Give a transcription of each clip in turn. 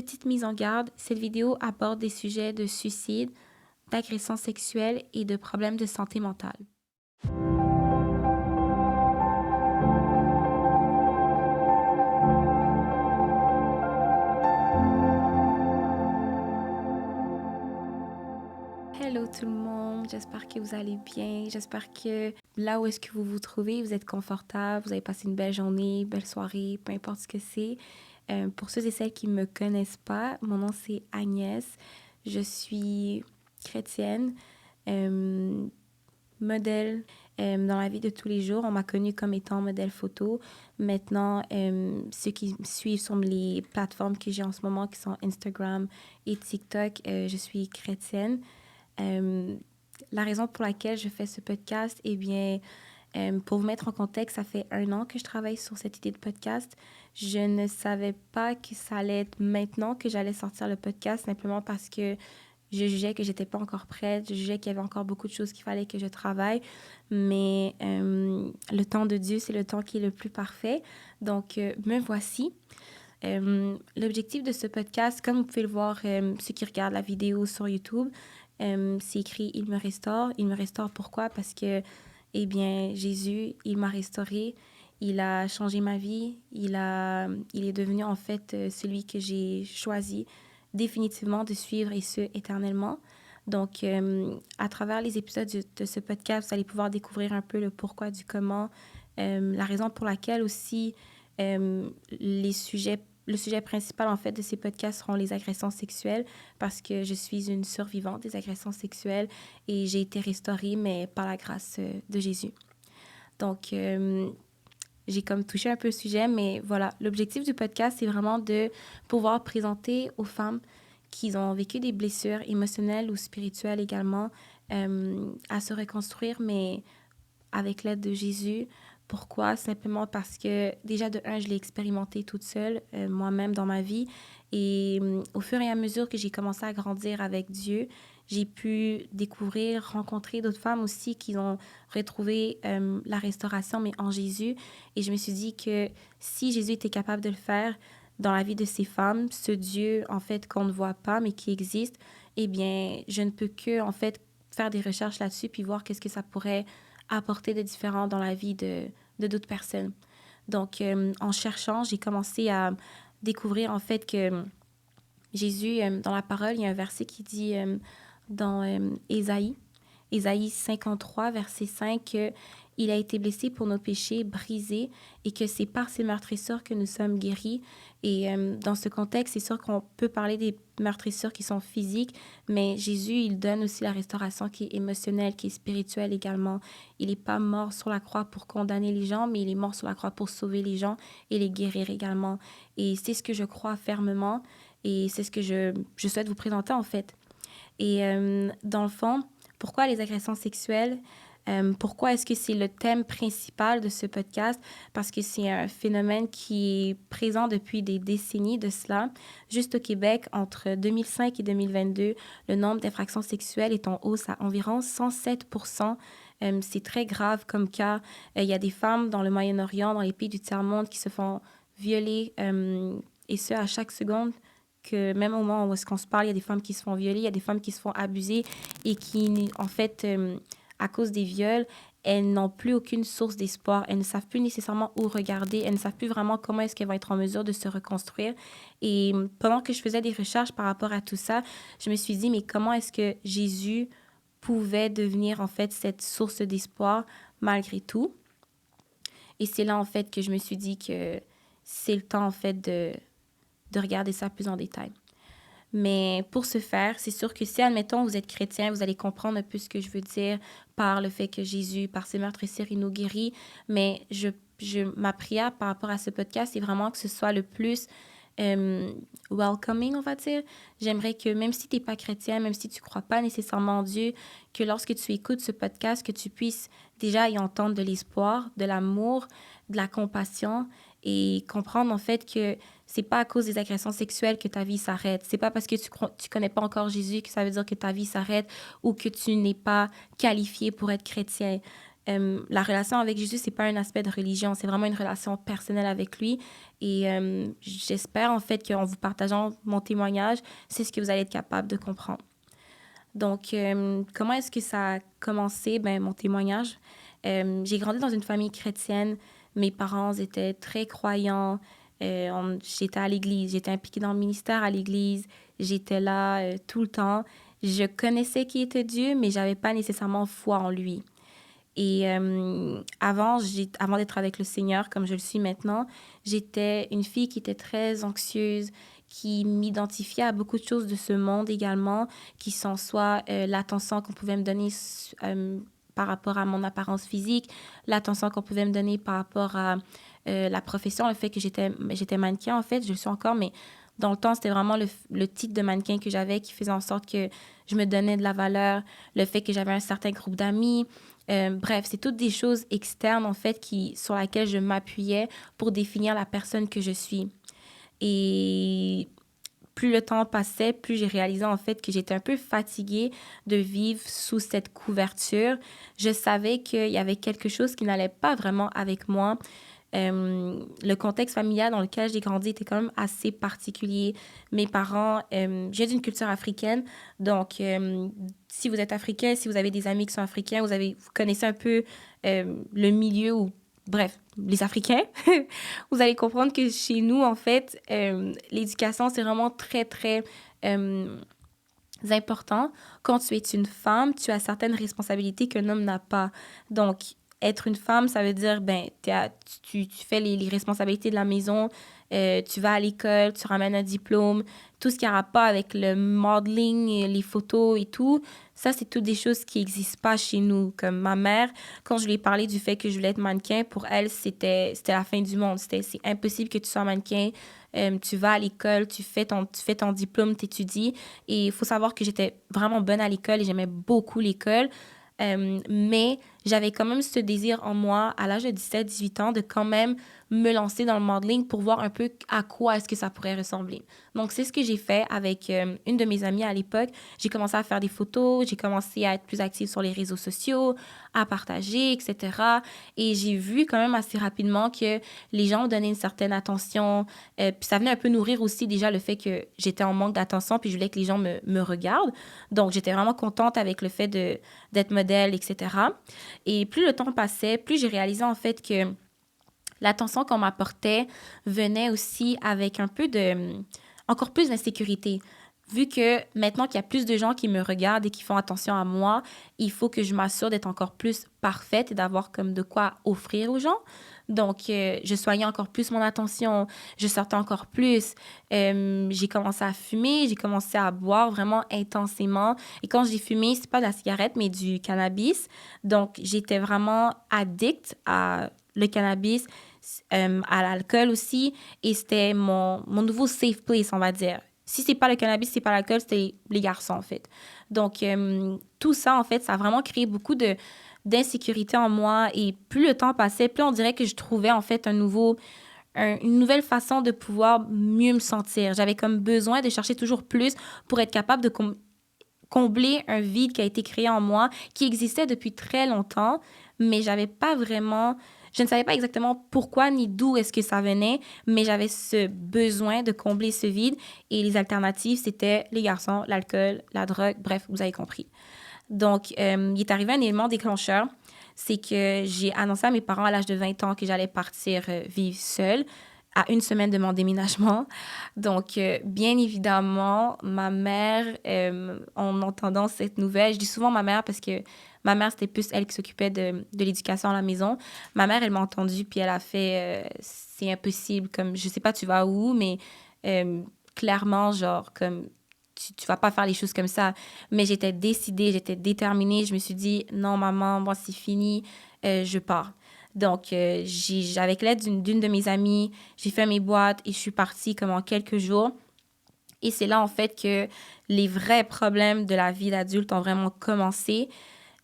Petite mise en garde, cette vidéo aborde des sujets de suicide, d'agression sexuelle et de problèmes de santé mentale. Hello tout le monde, j'espère que vous allez bien. J'espère que là où est-ce que vous vous trouvez, vous êtes confortable, vous avez passé une belle journée, belle soirée, peu importe ce que c'est. Pour ceux et celles qui ne me connaissent pas, mon nom c'est Agnès. Je suis chrétienne, modèle dans la vie de tous les jours. On m'a connue comme étant modèle photo. Maintenant, ceux qui me suivent sur les plateformes que j'ai en ce moment, qui sont Instagram et TikTok, je suis chrétienne. La raison pour laquelle je fais ce podcast, eh bien, pour vous mettre en contexte, ça fait 1 an que je travaille sur cette idée de podcast. Je ne savais pas que ça allait être maintenant que j'allais sortir le podcast, simplement parce que je jugeais que j'étais pas encore prête, je jugeais qu'il y avait encore beaucoup de choses qu'il fallait que je travaille, mais le temps de Dieu, c'est le temps qui est le plus parfait. Donc, me voici. L'objectif de ce podcast, comme vous pouvez le voir, ceux qui regardent la vidéo sur YouTube, c'est écrit « Il me restaure ». Il me restaure pourquoi? Parce que, eh bien, Jésus, il m'a restaurée. Il a changé ma vie. Il est devenu, en fait, celui que j'ai choisi définitivement de suivre, et ce, éternellement. Donc, à travers les épisodes de ce podcast, vous allez pouvoir découvrir un peu le pourquoi du comment, la raison pour laquelle aussi le sujet principal, en fait, de ces podcasts seront les agressions sexuelles, parce que je suis une survivante des agressions sexuelles et j'ai été restaurée, mais par la grâce de Jésus. Donc, j'ai comme touché un peu le sujet, mais voilà, l'objectif du podcast, c'est vraiment de pouvoir présenter aux femmes qui ont vécu des blessures émotionnelles ou spirituelles également, à se reconstruire, mais avec l'aide de Jésus. Pourquoi? Simplement parce que déjà de un, je l'ai expérimenté toute seule, moi-même dans ma vie. Et au fur et à mesure que j'ai commencé à grandir avec Dieu, j'ai pu découvrir, rencontrer d'autres femmes aussi qui ont retrouvé la restauration, mais en Jésus. Et je me suis dit que si Jésus était capable de le faire dans la vie de ces femmes, ce Dieu, en fait, qu'on ne voit pas, mais qui existe, eh bien, je ne peux que, en fait, faire des recherches là-dessus puis voir qu'est-ce que ça pourrait apporter de différent dans la vie de d'autres personnes. Donc, en cherchant, j'ai commencé à découvrir en fait que Jésus, dans la parole, il y a un verset qui dit dans Ésaïe 53, verset 5, que il a été blessé pour nos péchés, brisé, et que c'est par ses meurtrissures que nous sommes guéris. Et dans ce contexte, c'est sûr qu'on peut parler des meurtrissures qui sont physiques, mais Jésus, il donne aussi la restauration qui est émotionnelle, qui est spirituelle également. Il n'est pas mort sur la croix pour condamner les gens, mais il est mort sur la croix pour sauver les gens et les guérir également. Et c'est ce que je crois fermement, et c'est ce que je souhaite vous présenter en fait. Et dans le fond, pourquoi les agressions sexuelles? Pourquoi est-ce que c'est le thème principal de ce podcast? Parce que c'est un phénomène qui est présent depuis des décennies de cela. Juste au Québec, entre 2005 et 2022, le nombre d'infractions sexuelles est en hausse à environ 107%. C'est très grave comme cas. Il y a des femmes dans le Moyen-Orient, dans les pays du tiers-monde qui se font violer, et ce, à chaque seconde. Que même au moment où est-ce qu'on se parle, il y a des femmes qui se font violer, il y a des femmes qui se font abuser et qui, en fait, à cause des viols, elles n'ont plus aucune source d'espoir. Elles ne savent plus nécessairement où regarder. Elles ne savent plus vraiment comment est-ce qu'elles vont être en mesure de se reconstruire. Et pendant que je faisais des recherches par rapport à tout ça, je me suis dit, mais comment est-ce que Jésus pouvait devenir, en fait, cette source d'espoir malgré tout? Et c'est là, en fait, que je me suis dit que c'est le temps, en fait, de regarder ça plus en détail. Mais pour ce faire, c'est sûr que si, admettons, vous êtes chrétien, vous allez comprendre un peu ce que je veux dire par le fait que Jésus, par ses meurtrissures, il nous guérit. Mais ma prière par rapport à ce podcast, c'est vraiment que ce soit le plus welcoming, on va dire. J'aimerais que même si tu n'es pas chrétien, même si tu ne crois pas nécessairement en Dieu, que lorsque tu écoutes ce podcast, que tu puisses déjà y entendre de l'espoir, de l'amour, de la compassion, et comprendre en fait que c'est pas à cause des agressions sexuelles que ta vie s'arrête. C'est pas parce que tu connais pas encore Jésus que ça veut dire que ta vie s'arrête ou que tu n'es pas qualifié pour être chrétien. la relation avec Jésus, c'est pas un aspect de religion, c'est vraiment une relation personnelle avec lui. Et j'espère, en fait, qu'en vous partageant mon témoignage, c'est ce que vous allez être capable de comprendre. Donc, comment est-ce que ça a commencé, ben, mon témoignage? J'ai grandi dans une famille chrétienne. Mes parents étaient très croyants. J'étais à l'église, j'étais impliquée dans le ministère à l'église. J'étais là tout le temps. Je connaissais qui était Dieu, mais j'avais pas nécessairement foi en lui. Et avant d'être avec le Seigneur, comme je le suis maintenant, j'étais une fille qui était très anxieuse, qui m'identifiait à beaucoup de choses de ce monde également, qui sont soit l'attention qu'on pouvait me donner par rapport à mon apparence physique, l'attention qu'on pouvait me donner par rapport à la profession, le fait que j'étais mannequin, en fait, je le suis encore, mais dans le temps, c'était vraiment le titre de mannequin que j'avais qui faisait en sorte que je me donnais de la valeur, le fait que j'avais un certain groupe d'amis. Bref, c'est toutes des choses externes, en fait, sur lesquelles je m'appuyais pour définir la personne que je suis. Et plus le temps passait, plus j'ai réalisé, en fait, que j'étais un peu fatiguée de vivre sous cette couverture. Je savais qu'il y avait quelque chose qui n'allait pas vraiment avec moi. Le contexte familial dans lequel j'ai grandi était quand même assez particulier. Mes parents, j'ai d'une culture africaine, donc si vous êtes africain, si vous avez des amis qui sont africains, vous connaissez un peu le milieu ou, bref, les Africains, vous allez comprendre que chez nous, en fait, l'éducation, c'est vraiment très, très important. Quand tu es une femme, tu as certaines responsabilités qu'un homme n'a pas. Donc, être une femme, ça veut dire, ben, tu fais les responsabilités de la maison, tu vas à l'école, tu ramènes un diplôme, tout ce qui a rapport avec le modeling, les photos et tout, ça, c'est toutes des choses qui n'existent pas chez nous. Comme ma mère, quand je lui ai parlé du fait que je voulais être mannequin, pour elle, c'était la fin du monde. C'est impossible que tu sois mannequin. Tu vas à l'école, tu fais ton diplôme, tu étudies. Et il faut savoir que j'étais vraiment bonne à l'école et j'aimais beaucoup l'école. Mais j'avais quand même ce désir en moi, à l'âge de 17-18 ans, de quand même me lancer dans le modeling pour voir un peu à quoi est-ce que ça pourrait ressembler. Donc, c'est ce que j'ai fait avec une de mes amies à l'époque. J'ai commencé à faire des photos, j'ai commencé à être plus active sur les réseaux sociaux, à partager, etc. Et j'ai vu quand même assez rapidement que les gens me donnaient une certaine attention. Puis ça venait un peu nourrir aussi déjà le fait que j'étais en manque d'attention, puis je voulais que les gens me regardent. Donc, j'étais vraiment contente avec le fait d'être modèle, etc. Et plus le temps passait, plus j'ai réalisé en fait que l'attention qu'on m'apportait venait aussi avec encore plus d'insécurité. Vu que maintenant qu'il y a plus de gens qui me regardent et qui font attention à moi, il faut que je m'assure d'être encore plus parfaite et d'avoir comme de quoi offrir aux gens. Donc, je soignais encore plus mon attention, je sortais encore plus. J'ai commencé à fumer, j'ai commencé à boire vraiment intensément. Et quand j'ai fumé, c'est pas de la cigarette, mais du cannabis. Donc, j'étais vraiment addict à le cannabis, à l'alcool aussi. Et c'était mon nouveau safe place, on va dire. Si c'est pas le cannabis, c'est pas l'alcool, c'était les garçons, en fait. Donc, tout ça, en fait, ça a vraiment créé beaucoup d'insécurité en moi. Et plus le temps passait, plus on dirait que je trouvais, en fait, une nouvelle façon de pouvoir mieux me sentir. J'avais comme besoin de chercher toujours plus pour être capable de combler un vide qui a été créé en moi, qui existait depuis très longtemps, mais je ne savais pas exactement pourquoi ni d'où est-ce que ça venait, mais j'avais ce besoin de combler ce vide et les alternatives, c'était les garçons, l'alcool, la drogue, bref, vous avez compris. Donc, il est arrivé un élément déclencheur, c'est que j'ai annoncé à mes parents à l'âge de 20 ans que j'allais partir vivre seule à une semaine de mon déménagement. Donc, bien évidemment, ma mère, en entendant cette nouvelle, je dis souvent ma mère parce que ma mère, c'était plus elle qui s'occupait de l'éducation à la maison. Ma mère, elle m'a entendue, puis elle a fait c'est impossible, comme, je sais pas, tu vas où, mais clairement, genre, comme, tu vas pas faire les choses comme ça. Mais j'étais décidée, j'étais déterminée. Je me suis dit, non, maman, moi, c'est fini, je pars. Donc, avec l'aide d'une de mes amies, j'ai fait mes boîtes et je suis partie comme en quelques jours. Et c'est là, en fait, que les vrais problèmes de la vie d'adulte ont vraiment commencé.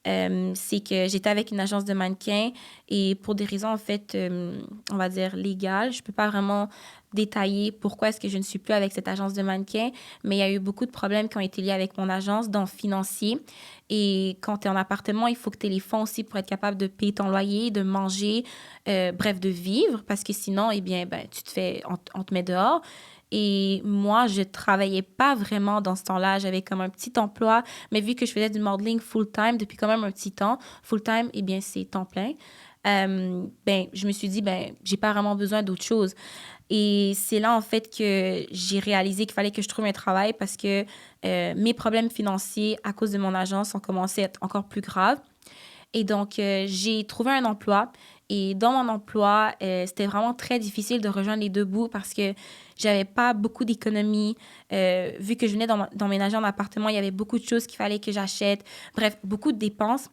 C'est que j'étais avec une agence de mannequins et pour des raisons, en fait, on va dire légales, je peux pas vraiment détailler pourquoi est-ce que je ne suis plus avec cette agence de mannequin, mais il y a eu beaucoup de problèmes qui ont été liés avec mon agence, dont financiers. Et quand tu es en appartement, il faut que tu aies les fonds aussi pour être capable de payer ton loyer, de manger, bref, de vivre, parce que sinon, eh bien, ben, on te met dehors. Et moi, je travaillais pas vraiment dans ce temps-là. J'avais comme un petit emploi, mais vu que je faisais du modeling full-time depuis quand même un petit temps, full-time, eh bien, c'est temps plein. Ben, je me suis dit, ben, j'ai pas vraiment besoin d'autre chose. Et c'est là, en fait, que j'ai réalisé qu'il fallait que je trouve un travail parce que mes problèmes financiers à cause de mon agence ont commencé à être encore plus graves. Et donc, j'ai trouvé un emploi. Et dans mon emploi, c'était vraiment très difficile de rejoindre les deux bouts parce que j'avais pas beaucoup d'économies. Vu que je venais d'emménager en appartement, il y avait beaucoup de choses qu'il fallait que j'achète. Bref, beaucoup de dépenses.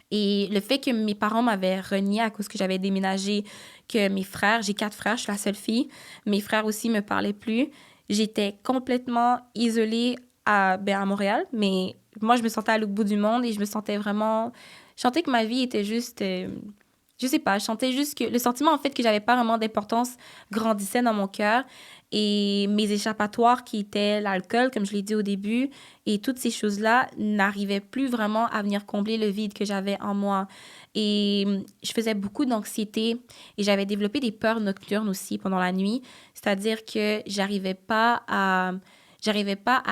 Et le fait que mes parents m'avaient renié à cause que j'avais déménagé, que mes frères, j'ai 4 frères, je suis la seule fille, mes frères aussi me parlaient plus. J'étais complètement isolée à Montréal, mais moi, je me sentais à l'autre bout du monde et je me sentais vraiment... Je sentais que ma vie était juste... je sais pas, je sentais juste que... Le sentiment, en fait, que j'avais pas vraiment d'importance grandissait dans mon cœur. Et mes échappatoires, qui étaient l'alcool, comme je l'ai dit au début, et toutes ces choses-là n'arrivaient plus vraiment à venir combler le vide que j'avais en moi. Et je faisais beaucoup d'anxiété et j'avais développé des peurs nocturnes aussi pendant la nuit. C'est-à-dire que j'arrivais pas à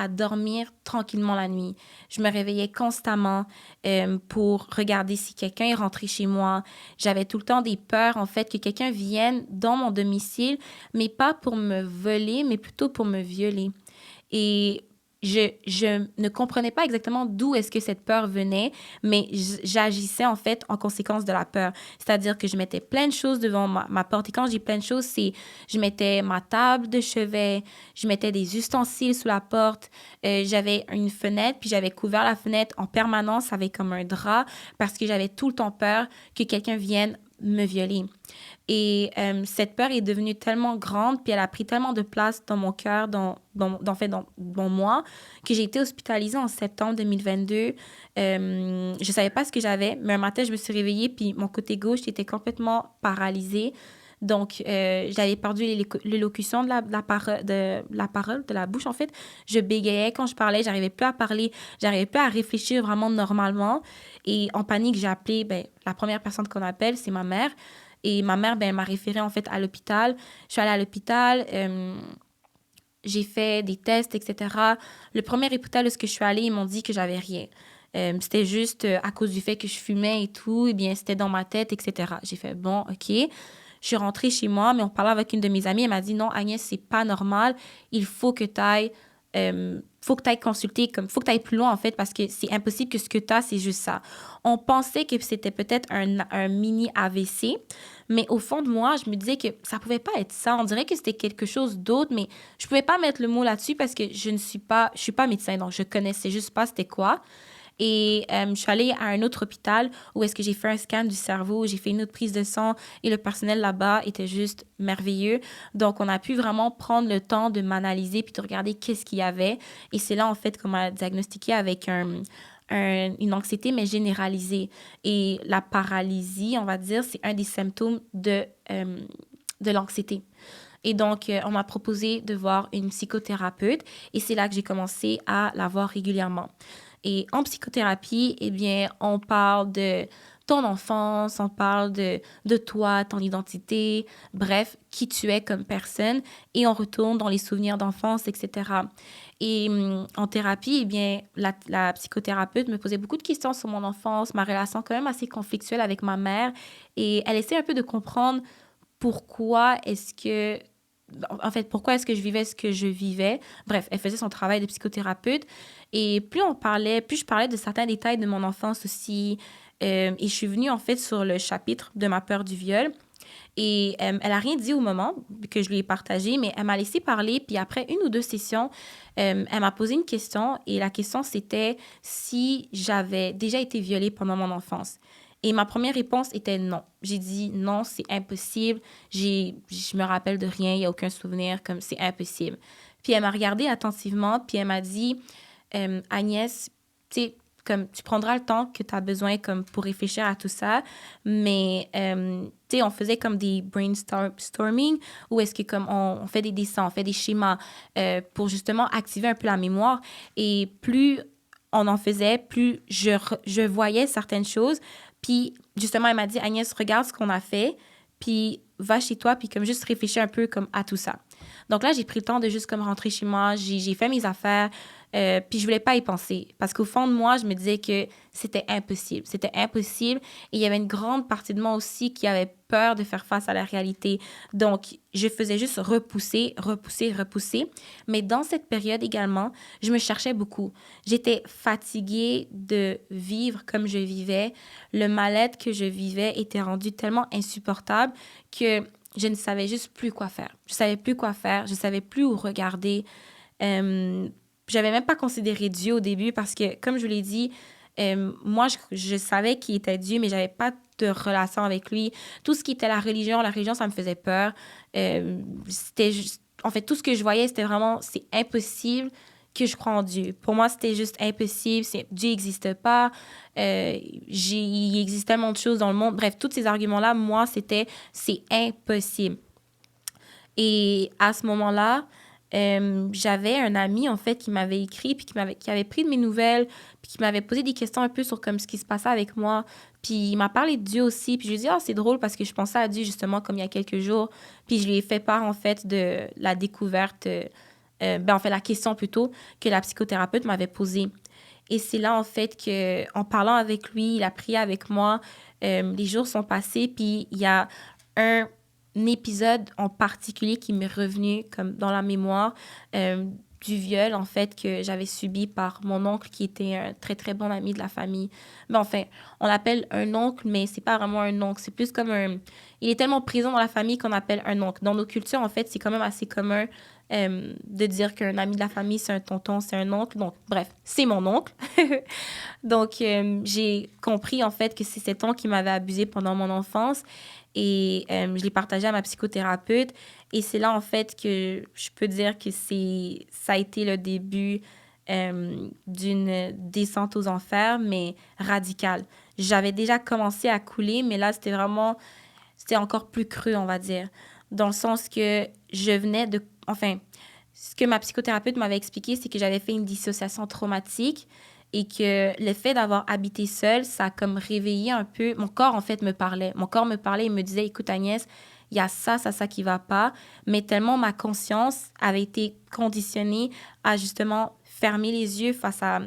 dormir tranquillement la nuit. Je me réveillais constamment pour regarder si quelqu'un est rentré chez moi. J'avais tout le temps des peurs, en fait, que quelqu'un vienne dans mon domicile, mais pas pour me voler, mais plutôt pour me violer. Et je ne comprenais pas exactement d'où est-ce que cette peur venait, mais j'agissais en fait en conséquence de la peur. C'est-à-dire que je mettais plein de choses devant ma porte. Et quand je dis plein de choses, c'est je mettais ma table de chevet, je mettais des ustensiles sous la porte, j'avais une fenêtre, puis j'avais couvert la fenêtre en permanence avec comme un drap parce que j'avais tout le temps peur que quelqu'un vienne me violer. Et cette peur est devenue tellement grande, puis elle a pris tellement de place dans mon cœur, dans moi, que j'ai été hospitalisée en septembre 2022. Je savais pas ce que j'avais, mais un matin, je me suis réveillée, puis mon côté gauche était complètement paralysé. Donc, j'avais perdu l'élocution de la bouche, en fait. Je bégayais quand je parlais, j'arrivais plus à parler, j'arrivais plus à réfléchir vraiment normalement. Et en panique, j'ai appelé, ben, la première personne qu'on appelle, c'est ma mère. Et ma mère, ben, elle m'a référée en fait à l'hôpital. Je suis allée à l'hôpital, j'ai fait des tests, etc. Le premier hôpital où je suis allée, ils m'ont dit que j'avais rien. C'était juste à cause du fait que je fumais et tout, et bien c'était dans ma tête, etc. J'ai fait bon, ok. Je suis rentrée chez moi, mais on parlait avec une de mes amies, elle m'a dit non, Agnès, c'est pas normal, il faut que tu ailles. Faut que tu ailles consulter, comme faut que tu ailles plus loin en fait, parce que c'est impossible que ce que tu as, c'est juste ça. On pensait que c'était peut-être un mini AVC, mais au fond de moi, je me disais que ça pouvait pas être ça. On dirait que c'était quelque chose d'autre, mais je pouvais pas mettre le mot là-dessus parce que je suis pas médecin, donc je connaissais juste pas c'était quoi. Et je suis allée à un autre hôpital où est-ce que j'ai fait un scan du cerveau, j'ai fait une autre prise de sang et le personnel là-bas était juste merveilleux. Donc, on a pu vraiment prendre le temps de m'analyser puis de regarder qu'est-ce qu'il y avait. Et c'est là, en fait, qu'on m'a diagnostiqué avec une anxiété, mais généralisée. Et la paralysie, on va dire, c'est un des symptômes de l'anxiété. Et donc, on m'a proposé de voir une psychothérapeute et c'est là que j'ai commencé à la voir régulièrement. Et en psychothérapie, eh bien, on parle de ton enfance, on parle de toi, ton identité, bref, qui tu es comme personne, et on retourne dans les souvenirs d'enfance, etc. Et en thérapie, eh bien, la psychothérapeute me posait beaucoup de questions sur mon enfance, ma relation quand même assez conflictuelle avec ma mère, et elle essaie un peu de comprendre pourquoi est-ce que pourquoi est-ce que je vivais ce que je vivais. Bref, elle faisait son travail de psychothérapeute. Et plus je parlais de certains détails de mon enfance aussi. Et je suis venue, en fait, sur le chapitre de ma peur du viol. Et elle a rien dit au moment que je lui ai partagé, mais elle m'a laissé parler. Puis après une ou deux sessions, elle m'a posé une question. Et la question, c'était si j'avais déjà été violée pendant mon enfance. Et ma première réponse était non. J'ai dit non, c'est impossible. Je me rappelle de rien, il n'y a aucun souvenir, comme c'est impossible. Puis elle m'a regardée attentivement, puis elle m'a dit, Agnès, tu sais, comme tu prendras le temps que tu as besoin comme pour réfléchir à tout ça, mais tu sais, on faisait comme des brainstorming où est-ce que comme on fait des dessins, on fait des schémas pour justement activer un peu la mémoire. Et plus on en faisait, plus je voyais certaines choses. Puis justement, elle m'a dit, Agnès, regarde ce qu'on a fait, puis va chez toi, puis comme juste réfléchir un peu comme à tout ça. Donc là, j'ai pris le temps de juste comme rentrer chez moi, j'ai fait mes affaires, puis je voulais pas y penser. Parce qu'au fond de moi, je me disais que c'était impossible. C'était impossible. Et il y avait une grande partie de moi aussi qui avait peur de faire face à la réalité. Donc, je faisais juste repousser, repousser, repousser. Mais dans cette période également, je me cherchais beaucoup. J'étais fatiguée de vivre comme je vivais. Le mal-être que je vivais était rendu tellement insupportable que je ne savais juste plus quoi faire. Je savais plus quoi faire. Je savais plus où regarder. J'avais même pas considéré Dieu au début parce que, comme je vous l'ai dit, moi, je savais qu'il était Dieu, mais j'avais pas de relation avec lui. Tout ce qui était la religion, ça me faisait peur. C'était juste... En fait, tout ce que je voyais, c'était vraiment... C'est impossible que je croie en Dieu. Pour moi, c'était juste impossible. Dieu n'existe pas. Il existe tellement de choses dans le monde. Bref, tous ces arguments-là, moi, c'est impossible. Et à ce moment-là, j'avais un ami, en fait, qui m'avait écrit, puis qui avait pris de mes nouvelles, puis qui m'avait posé des questions un peu sur comme ce qui se passait avec moi. Puis il m'a parlé de Dieu aussi, puis je lui ai dit, ah, c'est drôle parce que je pensais à Dieu justement comme il y a quelques jours. Puis je lui ai fait part, en fait, de la découverte, en fait, la question plutôt que la psychothérapeute m'avait posée. Et c'est là, en fait, qu'en parlant avec lui, il a prié avec moi, les jours sont passés, puis il y a un épisode en particulier qui m'est revenu comme dans la mémoire du viol, en fait, que j'avais subi par mon oncle qui était un très, très bon ami de la famille. Mais enfin, on l'appelle un oncle, mais c'est pas vraiment un oncle. C'est plus comme un... Il est tellement présent dans la famille qu'on appelle un oncle. Dans nos cultures, en fait, c'est quand même assez commun de dire qu'un ami de la famille, c'est un tonton, c'est un oncle. Donc, bref, c'est mon oncle. Donc, j'ai compris, en fait, que c'est cet oncle qui m'avait abusé pendant mon enfance. Et je l'ai partagé à ma psychothérapeute. Et c'est là, en fait, que je peux dire que ça a été le début d'une descente aux enfers, mais radicale. J'avais déjà commencé à couler, mais là, c'était encore plus creux, on va dire. Dans le sens que je venais de... Enfin, ce que ma psychothérapeute m'avait expliqué, c'est que j'avais fait une dissociation traumatique et que le fait d'avoir habité seule, ça a comme réveillé un peu... Mon corps, en fait, me parlait. Mon corps me parlait et me disait, écoute, Agnès, il y a ça qui va pas. Mais tellement ma conscience avait été conditionnée à justement fermer les yeux face à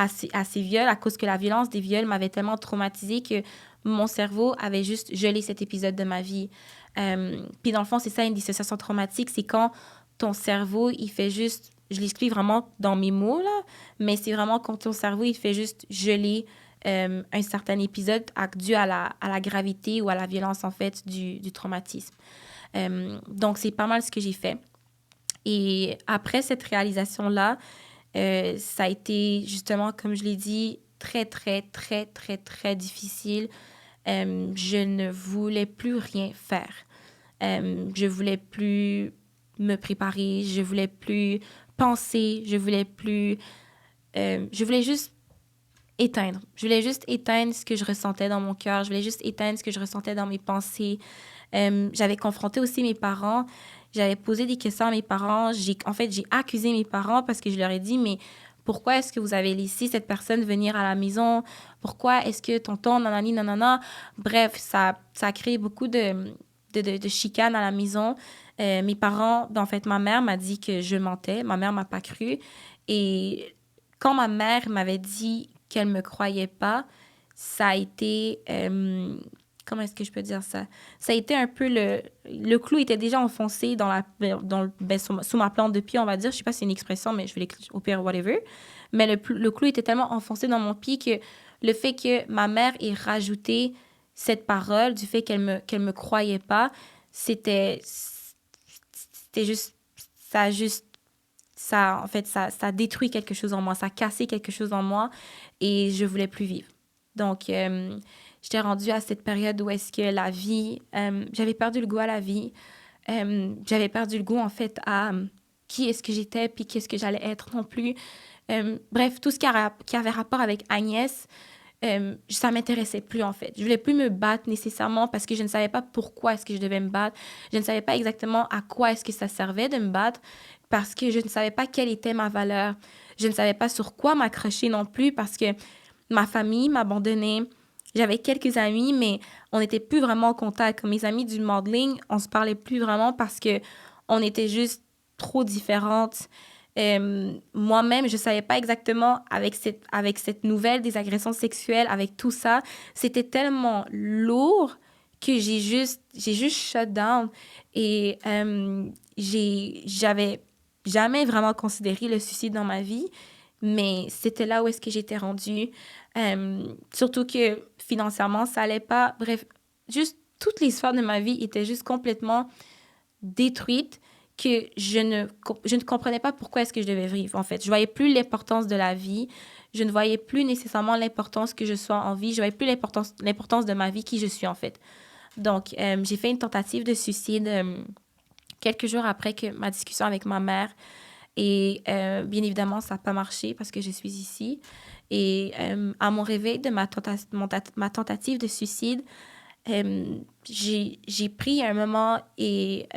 ces viols, à cause que la violence des viols m'avait tellement traumatisée que mon cerveau avait juste gelé cet épisode de ma vie. Puis dans le fond, c'est ça, une dissociation traumatique, c'est quand ton cerveau, il fait juste... Je l'explique vraiment dans mes mots, là, mais c'est vraiment quand ton cerveau, il fait juste geler un certain épisode dû à la gravité ou à la violence, en fait, du traumatisme. Donc, c'est pas mal ce que j'ai fait. Et après cette réalisation-là, ça a été, justement, comme je l'ai dit, très, très, très, très, très difficile. Je ne voulais plus rien faire. Je voulais plus me préparer, je voulais plus penser, je voulais juste éteindre. Je voulais juste éteindre ce que je ressentais dans mon cœur, je voulais juste éteindre ce que je ressentais dans mes pensées. J'avais confronté aussi mes parents, j'avais posé des questions à mes parents, j'ai accusé mes parents parce que je leur ai dit, mais pourquoi est-ce que vous avez laissé cette personne venir à la maison? Pourquoi est-ce que tonton, nanani, nanana? Bref, ça a créé beaucoup de chicanes à la maison. Mes parents, en fait, ma mère m'a dit que je mentais. Ma mère m'a pas cru. Et quand ma mère m'avait dit qu'elle me croyait pas, ça a été... comment est-ce que je peux dire ça? Ça a été un peu le clou était déjà enfoncé sous ma plante de pied, on va dire. Je sais pas si c'est une expression, mais je vais l'écrire au pire, whatever. Mais le clou était tellement enfoncé dans mon pied que le fait que ma mère ait rajouté cette parole du fait qu'elle me croyait pas, c'était juste... En fait, ça a détruit quelque chose en moi, ça a cassé quelque chose en moi et je voulais plus vivre. Donc, j'étais rendue à cette période où est-ce que la vie... j'avais perdu le goût à la vie. J'avais perdu le goût, en fait, à qui est-ce que j'étais puis qu'est-ce que j'allais être non plus. Bref, tout ce qui avait rapport avec Agnès, ça m'intéressait plus, en fait. Je voulais plus me battre nécessairement parce que je ne savais pas pourquoi est-ce que je devais me battre. Je ne savais pas exactement à quoi est-ce que ça servait de me battre parce que je ne savais pas quelle était ma valeur. Je ne savais pas sur quoi m'accrocher non plus parce que ma famille m'abandonnait. J'avais quelques amis, mais on n'était plus vraiment en contact. Comme mes amis du modeling, on se parlait plus vraiment parce que on était juste trop différentes. Moi-même, je savais pas exactement avec cette nouvelle des agressions sexuelles, avec tout ça, c'était tellement lourd que j'ai juste shut down et j'avais jamais vraiment considéré le suicide dans ma vie, mais c'était là où est-ce que j'étais rendue. Surtout que financièrement, ça allait pas. Bref, juste toutes les sphères de ma vie étaient juste complètement détruites que je ne comprenais pas pourquoi est-ce que je devais vivre, en fait. Je voyais plus l'importance de la vie. Je ne voyais plus nécessairement l'importance que je sois en vie. Je voyais plus l'importance de ma vie, qui je suis, en fait. Donc, j'ai fait une tentative de suicide quelques jours après que ma discussion avec ma mère. Et bien évidemment, ça n'a pas marché parce que je suis ici. Et à mon réveil de ma tentative de suicide, j'ai pris un moment et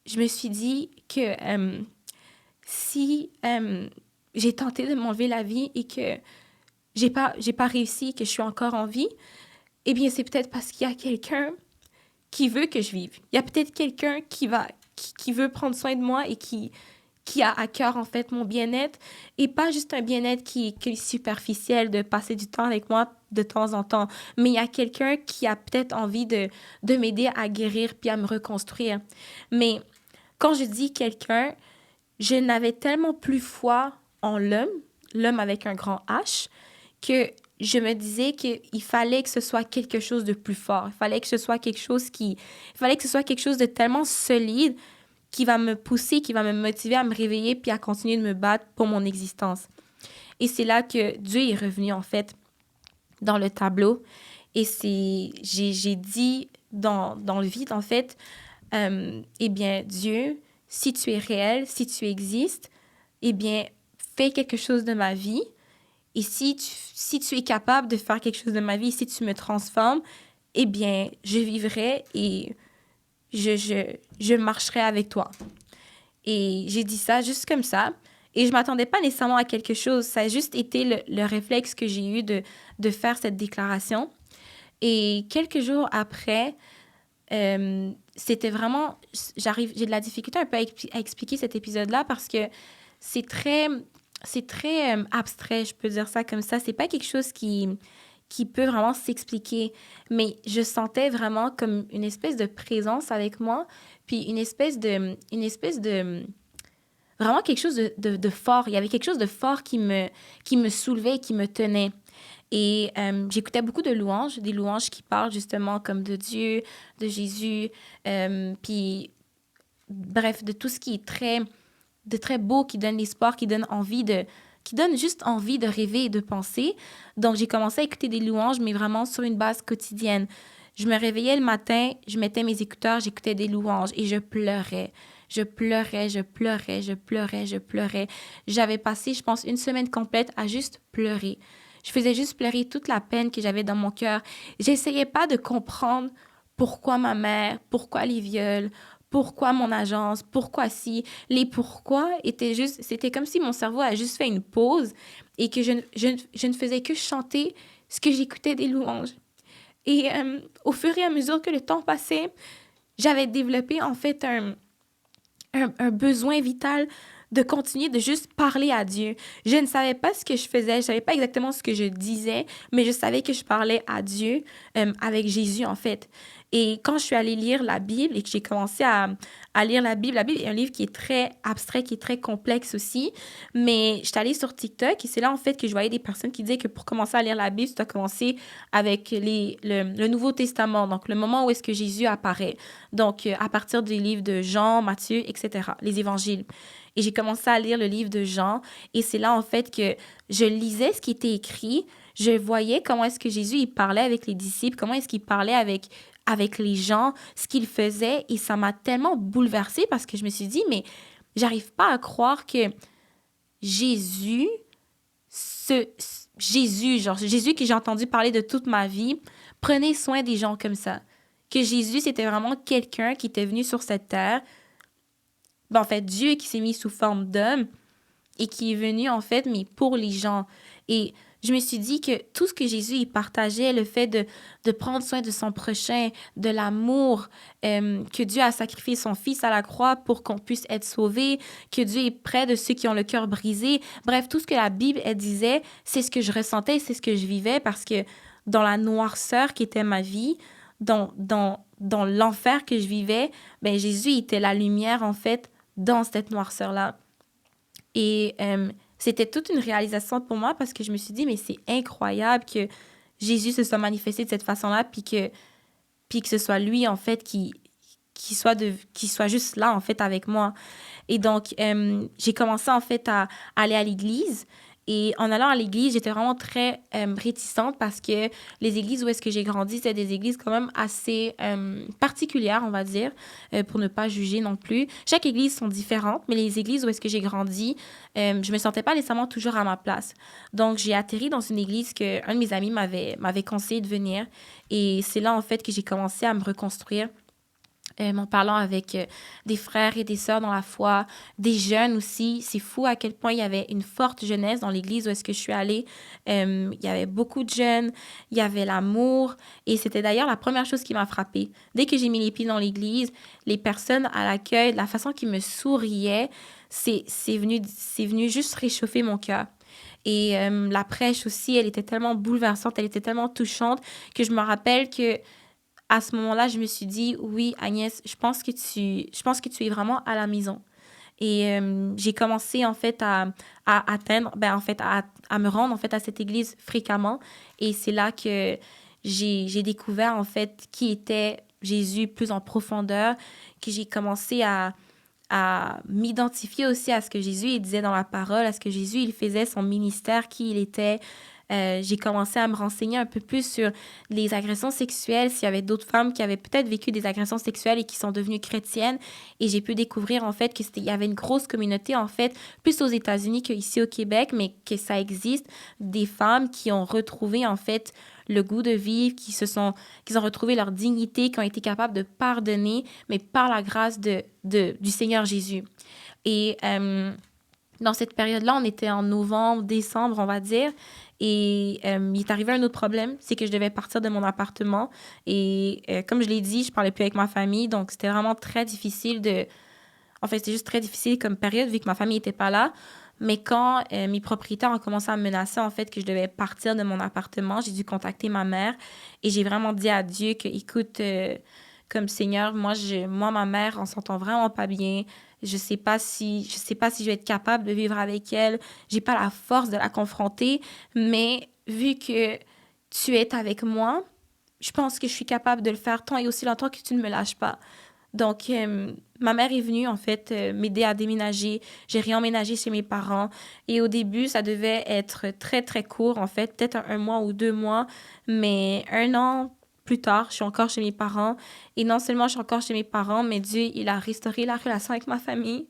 je me suis dit que si j'ai tenté de m'enlever la vie et que j'ai pas réussi, que je suis encore en vie, eh bien, c'est peut-être parce qu'il y a quelqu'un qui veut que je vive. Il y a peut-être quelqu'un qui veut prendre soin de moi et qui a à cœur, en fait, mon bien-être, et pas juste un bien-être qui est superficiel, de passer du temps avec moi de temps en temps, mais il y a quelqu'un qui a peut-être envie de m'aider à guérir puis à me reconstruire. Mais quand je dis quelqu'un, je n'avais tellement plus foi en l'homme avec un grand H, que je me disais qu'il fallait que ce soit quelque chose de plus fort. Il fallait que ce soit quelque chose de tellement solide qui va me pousser, qui va me motiver à me réveiller puis à continuer de me battre pour mon existence. Et c'est là que Dieu est revenu, en fait, dans le tableau. Et j'ai dit dans le vide, en fait, eh bien, Dieu, si tu es réel, si tu existes, eh bien, fais quelque chose de ma vie. Et si tu es capable de faire quelque chose de ma vie, si tu me transformes, eh bien, je vivrai et je marcherai avec toi. Et j'ai dit ça juste comme ça. Et je m'attendais pas nécessairement à quelque chose. Ça a juste été le réflexe que j'ai eu de faire cette déclaration. Et quelques jours après, c'était vraiment... J'ai de la difficulté un peu à expliquer cet épisode-là parce que c'est très, c'est très abstrait, je peux dire ça comme ça. C'est pas quelque chose qui peut vraiment s'expliquer. Mais je sentais vraiment comme une espèce de présence avec moi, puis une espèce de vraiment quelque chose de fort. Il y avait quelque chose de fort qui me soulevait, qui me tenait. Et j'écoutais beaucoup de louanges, des louanges qui parlent justement comme de Dieu, de Jésus, puis bref, de tout ce qui est de très beau, qui donne l'espoir, qui donne juste envie de rêver et de penser. Donc, j'ai commencé à écouter des louanges, mais vraiment sur une base quotidienne. Je me réveillais le matin, je mettais mes écouteurs, j'écoutais des louanges et je pleurais. Je pleurais, je pleurais, je pleurais, je pleurais. J'avais passé, je pense, une semaine complète à juste pleurer. Je faisais juste pleurer toute la peine que j'avais dans mon cœur. J'essayais pas de comprendre pourquoi ma mère, pourquoi les viols, pourquoi mon agence, pourquoi si. Les pourquoi étaient juste... C'était comme si mon cerveau a juste fait une pause et que je ne faisais que chanter ce que j'écoutais des louanges. Et au fur et à mesure que le temps passait, j'avais développé en fait un besoin vital de continuer de juste parler à Dieu. Je ne savais pas ce que je faisais, je ne savais pas exactement ce que je disais, mais je savais que je parlais à Dieu avec Jésus, en fait. Et quand je suis allée lire la Bible et que j'ai commencé à lire la Bible est un livre qui est très abstrait, qui est très complexe aussi, mais je suis allée sur TikTok et c'est là, en fait, que je voyais des personnes qui disaient que pour commencer à lire la Bible, tu dois commencer avec le Nouveau Testament, donc le moment où est-ce que Jésus apparaît. Donc, à partir des livres de Jean, Matthieu, etc., les évangiles. Et j'ai commencé à lire le livre de Jean. Et c'est là, en fait, que je lisais ce qui était écrit. Je voyais comment est-ce que Jésus, il parlait avec les disciples, comment est-ce qu'il parlait avec les gens, ce qu'il faisait. Et ça m'a tellement bouleversée parce que je me suis dit, mais j'arrive pas à croire que Jésus Jésus, genre Jésus que j'ai entendu parler de toute ma vie, prenait soin des gens comme ça. Que Jésus, c'était vraiment quelqu'un qui était venu sur cette terre. Ben, en fait, Dieu qui s'est mis sous forme d'homme et qui est venu, en fait, mais pour les gens. Et je me suis dit que tout ce que Jésus il partageait, le fait de prendre soin de son prochain, de l'amour, que Dieu a sacrifié son Fils à la croix pour qu'on puisse être sauvé, que Dieu est près de ceux qui ont le cœur brisé. Bref, tout ce que la Bible, elle disait, c'est ce que je ressentais, c'est ce que je vivais parce que dans la noirceur qui était ma vie, dans l'enfer que je vivais, ben Jésus était la lumière, en fait, dans cette noirceur-là. Et c'était toute une réalisation pour moi parce que je me suis dit, mais c'est incroyable que Jésus se soit manifesté de cette façon-là, puis que ce soit lui, en fait, qui soit juste là, en fait, avec moi. Et donc, j'ai commencé, en fait, à aller à l'église. Et en allant à l'église, j'étais vraiment très réticente parce que les églises où est-ce que j'ai grandi, c'était des églises quand même assez particulières, on va dire, pour ne pas juger non plus. Chaque église sont différentes, mais les églises où est-ce que j'ai grandi, je me sentais pas nécessairement toujours à ma place. Donc, j'ai atterri dans une église que un de mes amis m'avait conseillé de venir. Et c'est là, en fait, que j'ai commencé à me reconstruire. En parlant avec des frères et des sœurs dans la foi, des jeunes aussi. C'est fou à quel point il y avait une forte jeunesse dans l'église où est-ce que je suis allée. Il y avait beaucoup de jeunes, il y avait l'amour. Et c'était d'ailleurs la première chose qui m'a frappée. Dès que j'ai mis les pieds dans l'église, les personnes à l'accueil, la façon qu'ils me souriaient, c'est venu juste réchauffer mon cœur. Et la prêche aussi, elle était tellement bouleversante, elle était tellement touchante que je me rappelle que à ce moment-là, je me suis dit, oui, Agnès, je pense que tu es vraiment à la maison. Et j'ai commencé, en fait, à atteindre, ben, en fait, à me rendre, en fait, à cette église fréquemment. Et c'est là que j'ai découvert, en fait, qui était Jésus plus en profondeur, que j'ai commencé à m'identifier aussi à ce que Jésus il disait dans la parole, à ce que Jésus il faisait, son ministère, qui il était. J'ai commencé à me renseigner un peu plus sur les agressions sexuelles, s'il y avait d'autres femmes qui avaient peut-être vécu des agressions sexuelles et qui sont devenues chrétiennes. Et j'ai pu découvrir, en fait, il y avait une grosse communauté, en fait, plus aux États-Unis qu'ici au Québec, mais que ça existe, des femmes qui ont retrouvé, en fait, le goût de vivre, qui ont retrouvé leur dignité, qui ont été capables de pardonner, mais par la grâce du Seigneur Jésus. Et dans cette période-là, on était en novembre, décembre, on va dire, et il est arrivé un autre problème, c'est que je devais partir de mon appartement. Et comme je l'ai dit, je parlais plus avec ma famille, donc c'était vraiment très difficile de... En fait, c'était juste très difficile comme période, vu que ma famille n'était pas là. Mais quand mes propriétaires ont commencé à me menacer, en fait, que je devais partir de mon appartement, j'ai dû contacter ma mère et j'ai vraiment dit à Dieu que, écoute, comme Seigneur, moi, ma mère, on s'entend vraiment pas bien. Je sais pas si je vais être capable de vivre avec elle. J'ai pas la force de la confronter, mais vu que tu es avec moi, je pense que je suis capable de le faire tant et aussi longtemps que tu ne me lâches pas. Donc, ma mère est venue, en fait, m'aider à déménager. J'ai réemménagé chez mes parents. Et au début, ça devait être très, très court, en fait, peut-être un mois ou 2 mois. Mais 1 an plus tard, je suis encore chez mes parents. Et non seulement je suis encore chez mes parents, mais Dieu, il a restauré la relation avec ma famille.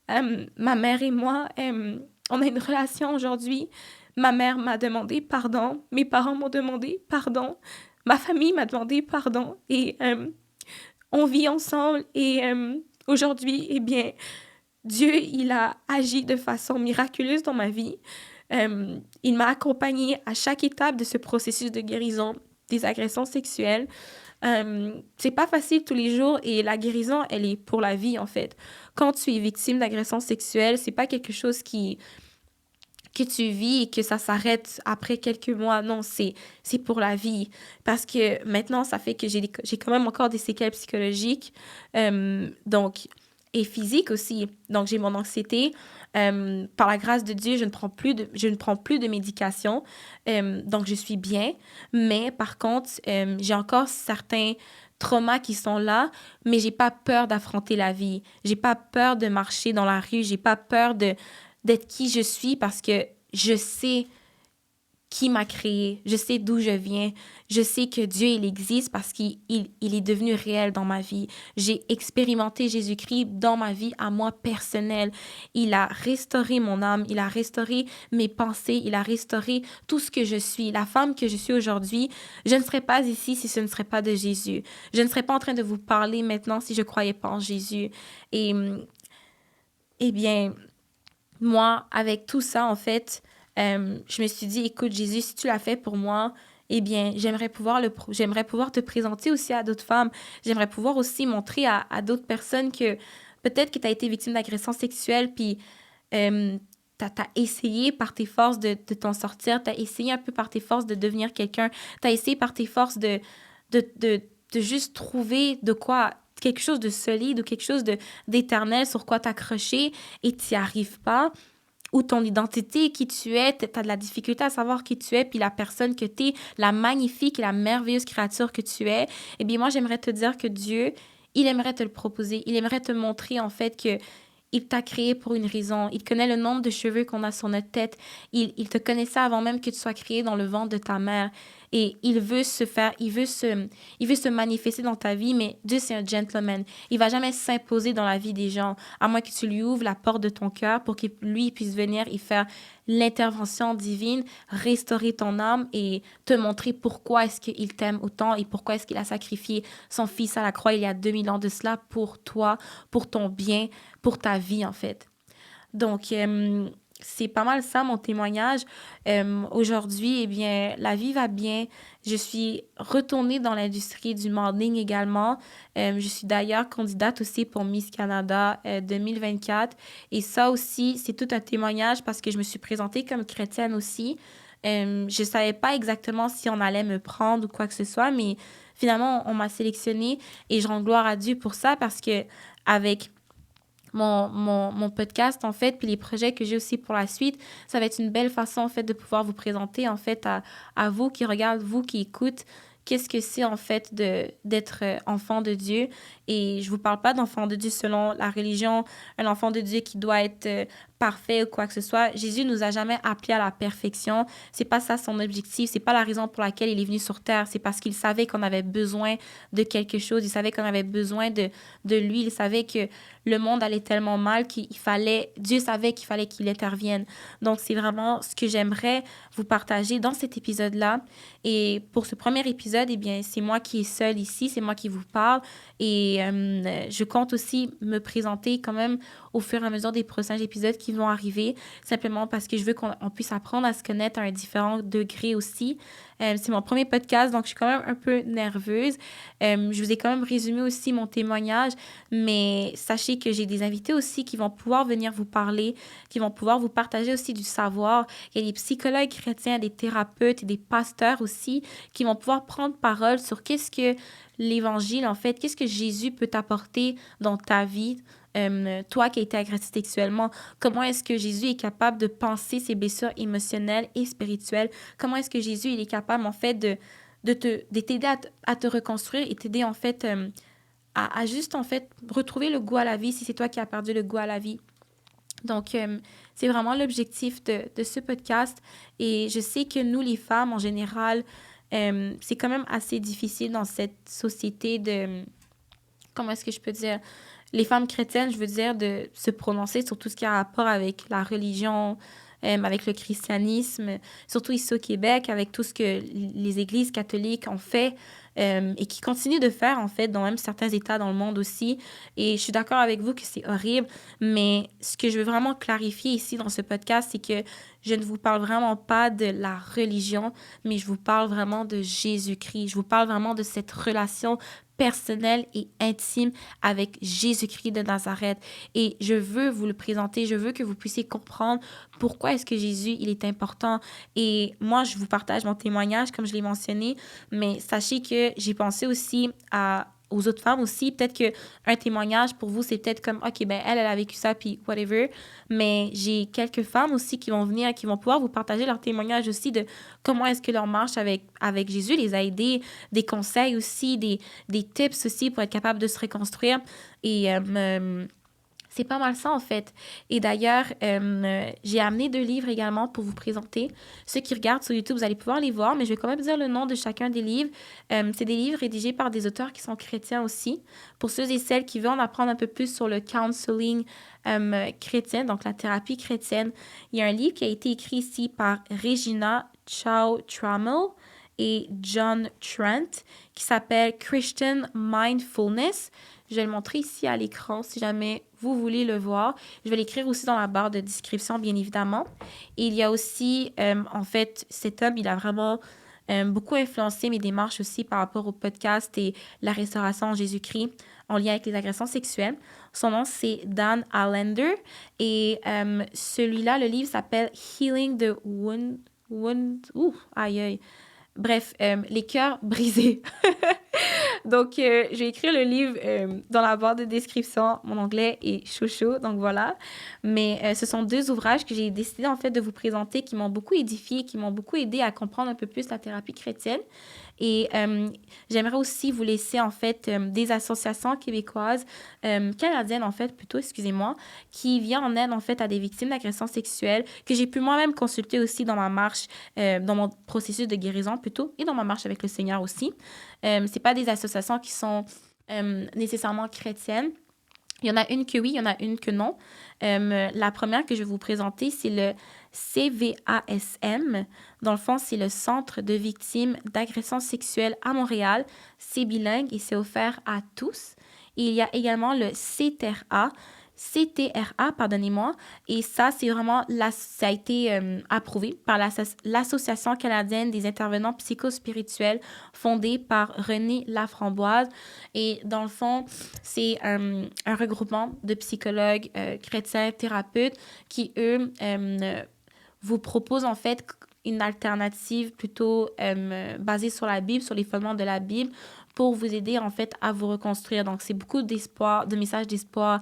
Ma mère et moi, on a une relation aujourd'hui. Ma mère m'a demandé pardon. Mes parents m'ont demandé pardon. Ma famille m'a demandé pardon. Et on vit ensemble et aujourd'hui, eh bien, Dieu, il a agi de façon miraculeuse dans ma vie. Il m'a accompagnée à chaque étape de ce processus de guérison des agressions sexuelles. C'est pas facile tous les jours et la guérison, elle est pour la vie, en fait. Quand tu es victime d'agressions sexuelles, c'est pas quelque chose que tu vis et que ça s'arrête après quelques mois. Non, c'est pour la vie. Parce que maintenant, ça fait que j'ai quand même encore des séquelles psychologiques, donc, et physiques aussi. Donc, j'ai mon anxiété. Par la grâce de Dieu, je ne prends plus de médication. Donc, je suis bien. Mais par contre, j'ai encore certains traumas qui sont là, mais j'ai pas peur d'affronter la vie. J'ai pas peur de marcher dans la rue. J'ai pas peur d'être qui je suis parce que je sais qui m'a créé, je sais d'où je viens, je sais que Dieu, il existe parce qu'il est devenu réel dans ma vie. J'ai expérimenté Jésus-Christ dans ma vie à moi personnelle. Il a restauré mon âme, il a restauré mes pensées, il a restauré tout ce que je suis. La femme que je suis aujourd'hui, je ne serais pas ici si ce ne serait pas de Jésus. Je ne serais pas en train de vous parler maintenant si je ne croyais pas en Jésus. Et, eh bien, moi, avec tout ça, en fait, je me suis dit, écoute, Jésus, si tu l'as fait pour moi, eh bien, j'aimerais pouvoir te présenter aussi à d'autres femmes. J'aimerais pouvoir aussi montrer à d'autres personnes que peut-être que tu as été victime d'agression sexuelle, puis tu as essayé par tes forces de t'en sortir, tu as essayé un peu par tes forces de devenir quelqu'un, tu as essayé par tes forces de, de, de juste trouver de quoi quelque chose de solide ou quelque chose d'éternel sur quoi t'accrocher et tu n'y arrives pas, ou ton identité, qui tu es, tu as de la difficulté à savoir qui tu es, puis la personne que tu es, la magnifique et la merveilleuse créature que tu es, eh bien moi, j'aimerais te dire que Dieu, il aimerait te le proposer, il aimerait te montrer en fait que il t'a créé pour une raison. Il connaît le nombre de cheveux qu'on a sur notre tête. Il te connaissait avant même que tu sois créé dans le ventre de ta mère. Et il veut il veut se manifester dans ta vie, mais Dieu, c'est un gentleman. Il va jamais s'imposer dans la vie des gens, à moins que tu lui ouvres la porte de ton cœur pour qu'il lui puisse venir y faire l'intervention divine, restaurer ton âme et te montrer pourquoi est-ce qu'il t'aime autant et pourquoi est-ce qu'il a sacrifié son fils à la croix il y a 2000 ans de cela pour toi, pour ton bien, pour ta vie, en fait. Donc, c'est pas mal ça, mon témoignage. Aujourd'hui, eh bien, la vie va bien. Je suis retournée dans l'industrie du modeling également. Je suis d'ailleurs candidate aussi pour Miss Canada 2024. Et ça aussi, c'est tout un témoignage parce que je me suis présentée comme chrétienne aussi. Je savais pas exactement si on allait me prendre ou quoi que ce soit, mais finalement, on m'a sélectionnée et je rends gloire à Dieu pour ça parce que avec mon podcast, en fait, puis les projets que j'ai aussi pour la suite, ça va être une belle façon, en fait, de pouvoir vous présenter, en fait, à vous qui regardent, vous qui écoutez, qu'est-ce que c'est, en fait, d'être enfant de Dieu. Et je vous parle pas d'enfant de Dieu selon la religion, un enfant de Dieu qui doit être parfait ou quoi que ce soit. Jésus nous a jamais appelés à la perfection. C'est pas ça son objectif. C'est pas la raison pour laquelle il est venu sur terre. C'est parce qu'il savait qu'on avait besoin de quelque chose. Il savait qu'on avait besoin de lui. Il savait que le monde allait tellement mal Dieu savait qu'il fallait qu'il intervienne. Donc, c'est vraiment ce que j'aimerais vous partager dans cet épisode-là. Et pour ce premier épisode, eh bien, c'est moi qui est seule ici. C'est moi qui vous parle. Et je compte aussi me présenter quand même au fur et à mesure des prochains épisodes qui vont arriver, simplement parce que je veux qu'on puisse apprendre à se connaître à un différent degré aussi. C'est mon premier podcast, donc je suis quand même un peu nerveuse. Je vous ai quand même résumé aussi mon témoignage, mais sachez que j'ai des invités aussi qui vont pouvoir venir vous parler, qui vont pouvoir vous partager aussi du savoir. Il y a des psychologues chrétiens, des thérapeutes et des pasteurs aussi qui vont pouvoir prendre parole sur qu'est-ce que l'Évangile, en fait, qu'est-ce que Jésus peut t'apporter dans ta vie, toi qui as été agressé sexuellement, comment est-ce que Jésus est capable de penser ses blessures émotionnelles et spirituelles, comment est-ce que Jésus il est capable, en fait, de t'aider à te reconstruire et t'aider, en fait, à juste, en fait, retrouver le goût à la vie si c'est toi qui as perdu le goût à la vie. Donc, c'est vraiment l'objectif de ce podcast. Et je sais que nous, les femmes, en général, c'est quand même assez difficile dans cette société de... Comment est-ce que je peux dire? Les femmes chrétiennes, je veux dire, de se prononcer sur tout ce qui a rapport avec la religion, avec le christianisme, surtout ici au Québec, avec tout ce que les églises catholiques ont fait et qui continuent de faire, en fait, dans même certains États dans le monde aussi. Et je suis d'accord avec vous que c'est horrible, mais ce que je veux vraiment clarifier ici dans ce podcast, c'est que je ne vous parle vraiment pas de la religion, mais je vous parle vraiment de Jésus-Christ. Je vous parle vraiment de cette relation personnelle et intime avec Jésus-Christ de Nazareth. Et je veux vous le présenter, je veux que vous puissiez comprendre pourquoi est-ce que Jésus, il est important. Et moi, je vous partage mon témoignage, comme je l'ai mentionné, mais sachez que j'ai pensé aussi aux autres femmes aussi. Peut-être qu'un témoignage pour vous, c'est peut-être comme, OK, ben elle a vécu ça, puis whatever. Mais j'ai quelques femmes aussi qui vont venir, qui vont pouvoir vous partager leur témoignage aussi de comment est-ce que leur marche avec Jésus les a aidés, des conseils aussi, des tips aussi pour être capable de se reconstruire. Et C'est pas mal ça, en fait. Et d'ailleurs, j'ai amené 2 livres également pour vous présenter. Ceux qui regardent sur YouTube, vous allez pouvoir les voir, mais je vais quand même dire le nom de chacun des livres. C'est des livres rédigés par des auteurs qui sont chrétiens aussi. Pour ceux et celles qui veulent en apprendre un peu plus sur le counseling chrétien, donc la thérapie chrétienne, il y a un livre qui a été écrit ici par Regina Chow Trammell et John Trent qui s'appelle Christian Mindfulness. Je vais le montrer ici à l'écran si jamais vous voulez le voir. Je vais l'écrire aussi dans la barre de description, bien évidemment. Et il y a aussi, en fait, cet homme, il a vraiment beaucoup influencé mes démarches aussi par rapport au podcast et la restauration en Jésus-Christ en lien avec les agressions sexuelles. Son nom, c'est Dan Allender. Et celui-là, le livre s'appelle Healing the Aïe, aïe. Bref, les cœurs brisés. Donc, je vais écrire le livre dans la barre de description. Mon anglais est chaud, donc voilà. Mais ce sont 2 ouvrages que j'ai décidé en fait de vous présenter qui m'ont beaucoup édifié, qui m'ont beaucoup aidé à comprendre un peu plus la thérapie chrétienne. Et j'aimerais aussi vous laisser en fait des associations québécoises, canadiennes en fait plutôt, excusez-moi, qui viennent en aide en fait à des victimes d'agressions sexuelles que j'ai pu moi-même consulter aussi dans ma marche, dans mon processus de guérison plutôt, et dans ma marche avec le Seigneur aussi. C'est pas des associations qui sont nécessairement chrétiennes. Il y en a une que oui, il y en a une que non. La première que je vais vous présenter, c'est le CVASM. Dans le fond, c'est le Centre de victimes d'agressions sexuelles à Montréal. C'est bilingue et c'est offert à tous. Et il y a également le CTRA, pardonnez-moi. Et ça, c'est vraiment, ça a été approuvé par l'Association canadienne des intervenants psychospirituels fondée par René Laframboise. Et dans le fond, c'est un regroupement de psychologues chrétiens, thérapeutes qui, eux, vous proposent en fait une alternative plutôt basée sur la Bible, sur les fondements de la Bible, pour vous aider en fait à vous reconstruire. Donc, c'est beaucoup d'espoir, de messages d'espoir,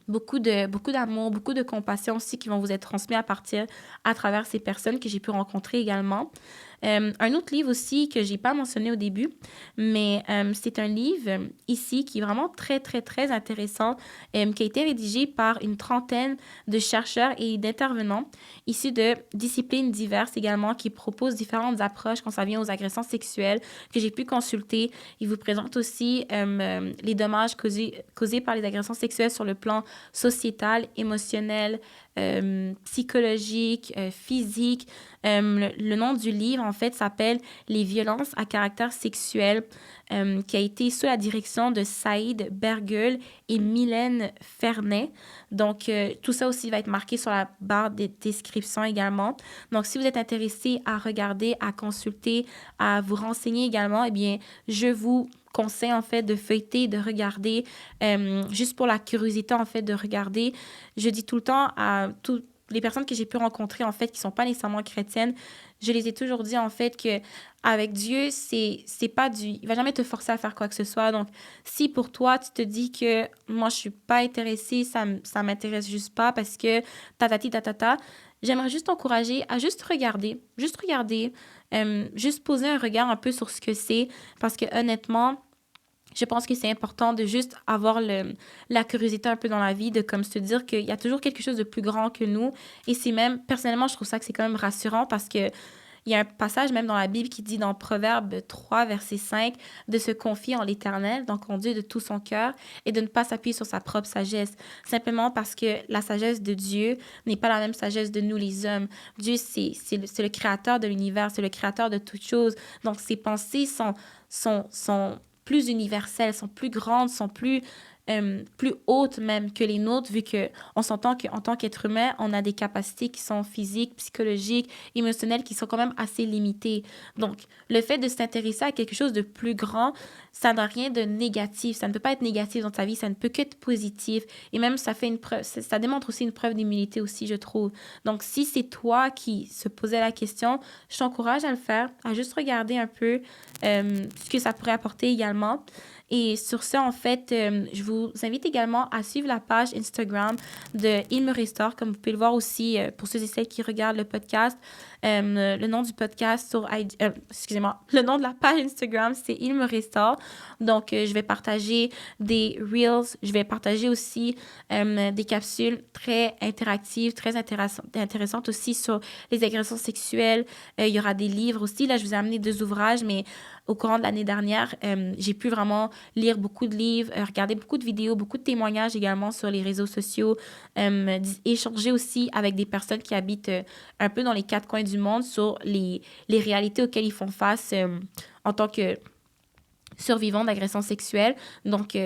beaucoup d'amour, beaucoup de compassion aussi qui vont vous être transmis à travers ces personnes que j'ai pu rencontrer également. Un autre livre aussi que j'ai pas mentionné au début, mais c'est un livre ici qui est vraiment très, très, très intéressant, qui a été rédigé par une trentaine de chercheurs et d'intervenants issus de disciplines diverses également qui proposent différentes approches quand ça vient aux agressions sexuelles que j'ai pu consulter. Il vous présente aussi les dommages causés par les agressions sexuelles sur le plan sociétal, émotionnel, psychologique, physique. Le nom du livre, en fait, s'appelle Les violences à caractère sexuel, qui a été sous la direction de Saïd Bergel et Mylène Fernet. Donc, tout ça aussi va être marqué sur la barre de description également. Donc, si vous êtes intéressé à regarder, à consulter, à vous renseigner également, eh bien, je vous conseille en fait de feuilleter, de regarder, juste pour la curiosité en fait de regarder. Je dis tout le temps à toutes les personnes que j'ai pu rencontrer en fait qui sont pas nécessairement chrétiennes, je les ai toujours dit en fait que avec Dieu, c'est pas il va jamais te forcer à faire quoi que ce soit. Donc si pour toi tu te dis que moi je suis pas intéressée, ça m'intéresse juste pas parce que tatati tatata, j'aimerais juste t'encourager à juste regarder, juste poser un regard un peu sur ce que c'est parce que honnêtement, je pense que c'est important de juste avoir la curiosité un peu dans la vie, de comme se dire qu'il y a toujours quelque chose de plus grand que nous. Et c'est même, personnellement, je trouve ça que c'est quand même rassurant parce que il y a un passage même dans la Bible qui dit dans Proverbe 3, verset 5, de se confier en l'Éternel, donc en Dieu de tout son cœur, et de ne pas s'appuyer sur sa propre sagesse, simplement parce que la sagesse de Dieu n'est pas la même sagesse de nous les hommes. Dieu, c'est le créateur de l'univers, c'est le créateur de toutes choses. Donc ses pensées sont plus universelles, sont plus grandes, sont plus hautes même que les nôtres, vu qu'on s'entend qu'en tant qu'être humain, on a des capacités qui sont physiques, psychologiques, émotionnelles, qui sont quand même assez limitées. Donc, le fait de s'intéresser à quelque chose de plus grand, ça n'a rien de négatif. Ça ne peut pas être négatif dans ta vie, ça ne peut qu'être positif. Et même, ça fait une preuve, ça démontre aussi une preuve d'humilité aussi, je trouve. Donc, si c'est toi qui se posais la question, je t'encourage à le faire, à juste regarder un peu ce que ça pourrait apporter également. Et sur ce, en fait, je vous invite également à suivre la page Instagram de Il me restaure, comme vous pouvez le voir aussi pour ceux et celles qui regardent le podcast. Le nom du podcast sur excusez-moi, le nom de la page Instagram, c'est Il me restaure. Donc, je vais partager des Reels, je vais partager aussi des capsules très interactives, très intéressantes aussi sur les agressions sexuelles. Il y aura des livres aussi. Là, je vous ai amené 2 ouvrages, mais au courant de l'année dernière, j'ai pu vraiment lire beaucoup de livres, regarder beaucoup de vidéos, beaucoup de témoignages également sur les réseaux sociaux, échanger aussi avec des personnes qui habitent un peu dans les 4 coins du monde sur les réalités auxquelles ils font face en tant que survivants d'agressions sexuelles. Donc,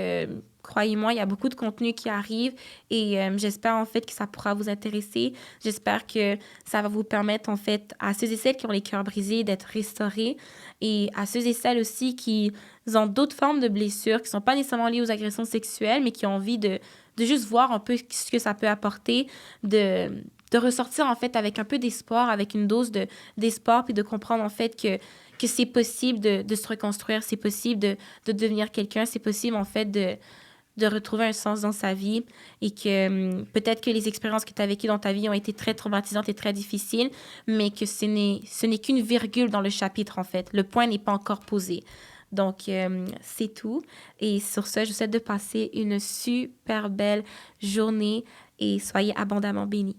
croyez-moi, il y a beaucoup de contenu qui arrive et j'espère en fait que ça pourra vous intéresser. J'espère que ça va vous permettre en fait à ceux et celles qui ont les cœurs brisés d'être restaurés et à ceux et celles aussi qui ont d'autres formes de blessures qui ne sont pas nécessairement liées aux agressions sexuelles mais qui ont envie de juste voir un peu ce que ça peut apporter, de ressortir en fait avec un peu d'espoir, avec une dose d'espoir puis de comprendre en fait que c'est possible de se reconstruire, c'est possible de devenir quelqu'un, c'est possible en fait de retrouver un sens dans sa vie et que peut-être que les expériences que tu as vécues dans ta vie ont été très traumatisantes et très difficiles, mais que ce n'est qu'une virgule dans le chapitre en fait. Le point n'est pas encore posé. Donc, c'est tout. Et sur ce, je vous souhaite de passer une super belle journée et soyez abondamment bénis.